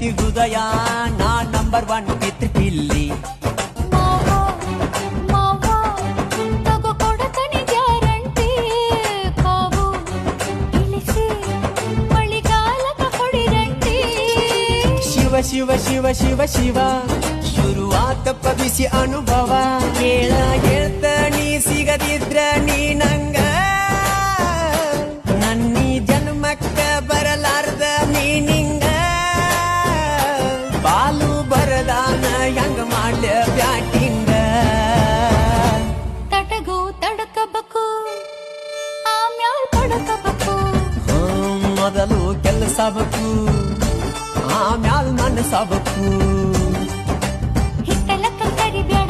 ಪ್ರೀತಿ ಹೃದಯ ನಾ ನಂಬರ್ 1 ಪಿತೃ ಪಿಲ್ಲಿ ಶಿವ ಶಿವ ಶಿವ ಶಿವ ಶುರುವಾತಪ್ಪ ಬಿಸಿ ಅನುಭವ ಹೇಳ್ತ ನೀ ಸಿಗದಿದ್ರ ನೀ ನಂಗ ನನ್ನೀ ಜನ್ಮಕ್ಕ ಬರಲಾರ್ದ ನೀ ನಿಂಗ ಬಾಲು ಬರದಾನ ಹೆಂಗ ಮಾಡ್ಲ ಬ್ಯಾಟಿಂಗ ತಟಗೋ ತಡಕಬೇಕು ಆಮ್ಯಾಲ್ ಪಡಕಬೇಕು ಮೊದಲು ಕೆಲಸಬೇಕು ಆಮ್ಯಾಲ್ ಮನಸಬೇಕು ಹಿತ್ತಲಕ್ಕ ಕರಿಬ್ಯಾಡ